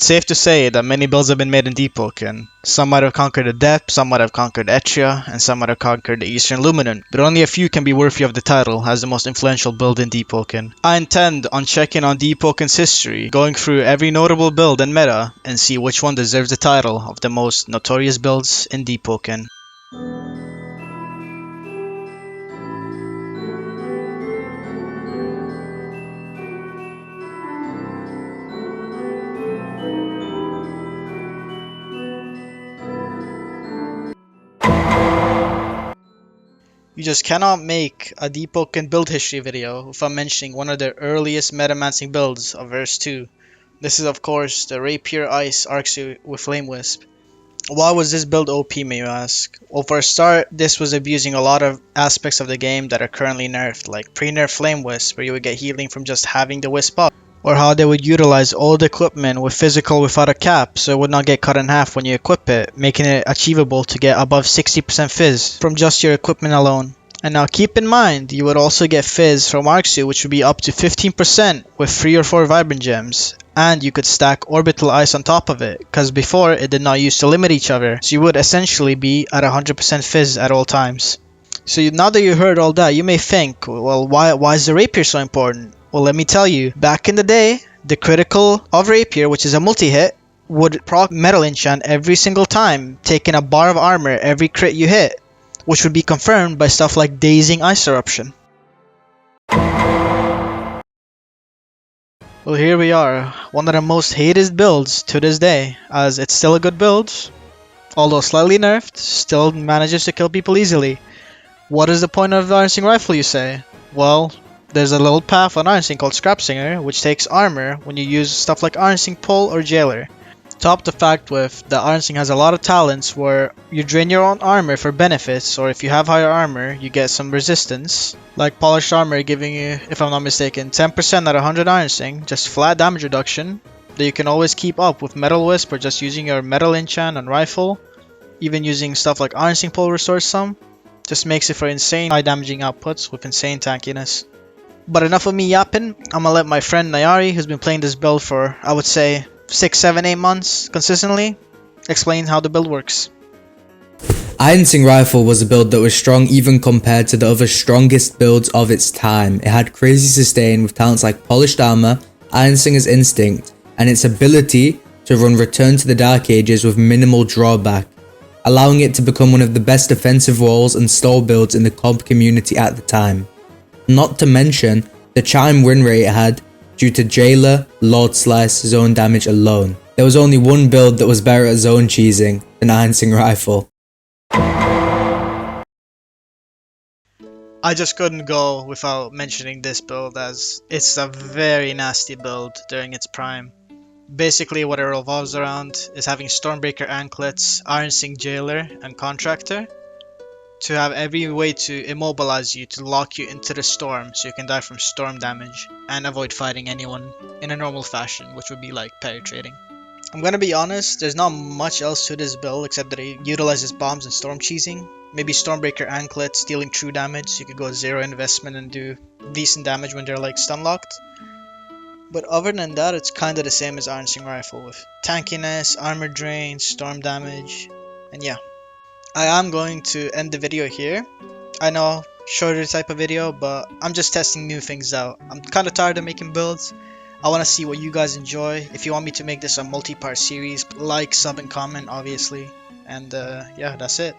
It's safe to say that many builds have been made in Deepwoken. Some might have conquered the depth, some might have conquered Etria, and some might have conquered the Eastern Luminant, but only a few can be worthy of the title as the most influential build in Deepwoken. I intend on checking on Deepwoken's history, going through every notable build and meta, and see which one deserves the title of the most notorious builds in Deepwoken. You just cannot make a Deepwoken build history video without mentioning one of the earliest metamancing builds of verse 2. This is of course the Rapier Ice Arc Suit with Flame Wisp. Why was this build OP, may you ask? Well, for a start, this was abusing a lot of aspects of the game that are currently nerfed, like pre-nerf Flame Wisp, where you would get healing from just having the Wisp up, or how they would utilize old equipment with physical without a cap, so it would not get cut in half when you equip it, making it achievable to get above 60% fizz from just your equipment alone. And now keep in mind, you would also get fizz from Arc Suit, which would be up to 15% with 3 or 4 Vibrant Gems. And you could stack Orbital Ice on top of it, because before it did not use to limit each other, so you would essentially be at 100% fizz at all times. So now that you heard all that, you may think, well, why is the Rapier so important? Well, let me tell you, back in the day, the critical of Rapier, which is a multi-hit, would proc Metal Enchant every single time, taking a bar of armor every crit you hit, which would be confirmed by stuff like Dazing Ice Eruption. Well, here we are, one of the most hated builds to this day, as it's still a good build, although slightly nerfed, still manages to kill people easily. What is the point of the Iron Sing Rifle, you say? Well, there's a little path on Iron Sing called Scrap Singer, which takes armor when you use stuff like Iron Sing Pull or Jailer. Top the fact with, the Iron Sing has a lot of talents where you drain your own armor for benefits, or if you have higher armor, you get some resistance. Like Polished Armor giving you, if I'm not mistaken, 10% at 100 Iron Sing, just flat damage reduction, that you can always keep up with Metal Wisp or just using your Metal Enchant on Rifle. Even using stuff like Iron Sing Pull restores some, just makes it for insane high damaging outputs with insane tankiness. But enough of me yapping, I'm gonna let my friend Nyari, who's been playing this build for, I would say, 6, 7, 8 months consistently, explain how the build works. Iron Sing Rifle was a build that was strong even compared to the other strongest builds of its time. It had crazy sustain with talents like Polished Armor, Iron Singer's Instinct, and its ability to run Return to the Dark Ages with minimal drawback, allowing it to become one of the best defensive walls and stall builds in the comp community at the time. Not to mention the Chime win rate it had due to Jailer, Lord Slice, zone damage alone. There was only one build that was better at zone cheesing than Iron Sing Rifle. I just couldn't go without mentioning this build, as it's a very nasty build during its prime. Basically what it revolves around is having Stormbreaker Anklets, Iron Sing Jailer, and Contractor to have every way to immobilize you, to lock you into the storm so you can die from storm damage and avoid fighting anyone in a normal fashion, which would be like parry trading. I'm gonna be honest, there's not much else to this build except that it utilizes bombs and storm cheesing. Maybe Stormbreaker Anklet, stealing true damage, so you could go 0 investment and do decent damage when they're like stun locked. But other than that, it's kinda the same as Iron Sing Rifle with tankiness, armor drain, storm damage, and yeah. I am going to end the video here. I know, shorter type of video, but I'm just testing new things out. I'm kinda tired of making builds. I want to see what you guys enjoy. If you want me to make this a multi-part series, like, sub, and comment, obviously. And yeah, that's it.